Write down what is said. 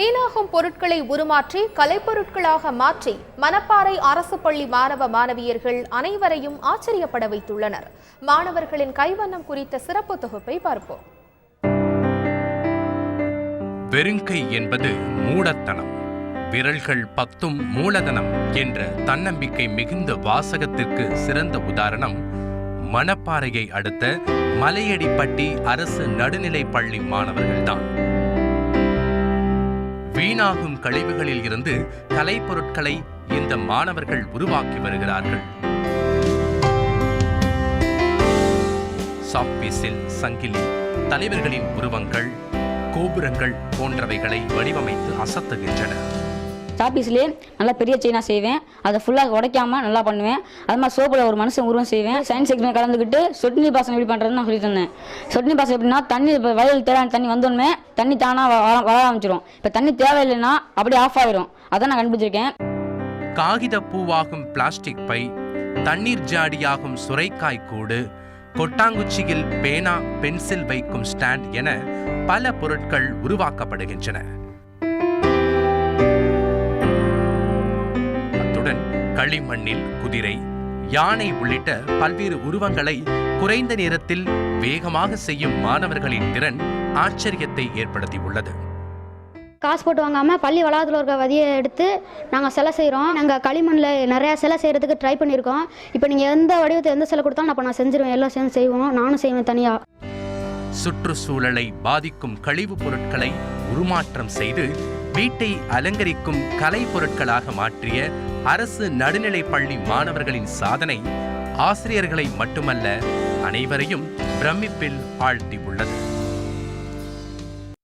வீணாகும் பொருட்களை உருமாற்றி கலைப்பொருட்களாக மாற்றி மணப்பாறை அரசு பள்ளி மாணவ மாணவியர்கள் அனைவரையும் ஆச்சரியப்பட வைத்துள்ளனர். மாணவர்களின் கைவண்ணம் குறித்த சிறப்பு தொகுப்பை பார்ப்போம். வெறுங்கை என்பது மூடத்தனம், விரல்கள் 10 மூலதனம் என்ற தன்னம்பிக்கை மிகுந்த வாசகத்திற்கு சிறந்த உதாரணம் மணப்பாறையை அடுத்த மலையடிப்பட்டி அரசு நடுநிலைப் பள்ளி மாணவர்கள்தான். வீணாகும் கழிவுகளில் இருந்து கலைப்பொருட்களை இந்த மாணவர்கள் உருவாக்கி வருகிறார்கள். சாப்பீஸில் சங்கிலி, தலைவர்களின் உருவங்கள், கோபுரங்கள் போன்றவைகளை வடிவமைத்து அசத்துகின்றனர். சாப்பீஸ்லேயே நல்லா பெரிய செயினாக செய்வேன், அதை ஃபுல்லாக உடைக்காமல் நல்லா பண்ணுவேன். அது மாதிரி சோப்பில் ஒரு மனுஷன் உருவம் செய்வேன். சயின்ஸ் எக்ஸாம் கலந்துக்கிட்டு சொட்டு பாசம் எப்படி பண்ணுறதுன்னு நான் சொல்லி தந்தேன். சொட்டு பாசம் எப்படின்னா, தண்ணி இப்போ வயலில் தேவையான தண்ணி வந்தோடனே தண்ணி தானாக வர ஆரம்பிச்சிடும். இப்போ தண்ணி தேவையில்லைன்னா அப்படியே ஆஃப் ஆகிடும். அதான் நான் கண்டுபிடிச்சிருக்கேன். காகித பூவாகும் பிளாஸ்டிக் பை, தண்ணீர் ஜாடியாகும் சுரைக்காய் கூடு, கொட்டாங்குச்சியில் பேனா பென்சில் வைக்கும் ஸ்டாண்ட் என பல பொருட்கள் உருவாக்கப்படுகின்றன. அத்துடன் களிமண்ணில் குதிரை, யானை உள்ளிட்ட பல்வேறு உருவங்களை குறைந்த நேரத்தில் வேகமாக செய்யும் மாணவர்களின் திறன் ஆச்சரியத்தை ஏற்படுத்தியுள்ளது. காசு போட்டு வாங்காமல் பள்ளி வளாகத்தில் இருக்க வதியை எடுத்து நாங்கள் சிலை செய்கிறோம். நாங்கள் களிமண்ணில் நிறையா சிலை செய்கிறதுக்கு ட்ரை பண்ணியிருக்கோம். இப்போ நீங்கள் எந்த வடிவத்தை எந்த சிலை கொடுத்தாலும் அப்போ நான் செஞ்சிருவேன். எல்லாம் சேர்ந்து செய்வோம். நானும் செய்வேன் தனியாக. சுற்றுச்சூழலை பாதிக்கும் கழிவுப் பொருட்களை உருமாற்றம் செய்து வீட்டை அலங்கரிக்கும் கலை பொருட்களாக மாற்றிய அரசு நடுநிலைப் பள்ளி மாணவர்களின் சாதனை ஆசிரியர்களை மட்டுமல்ல அனைவரையும் பிரமிப்பில் ஆழ்த்தியுள்ளது.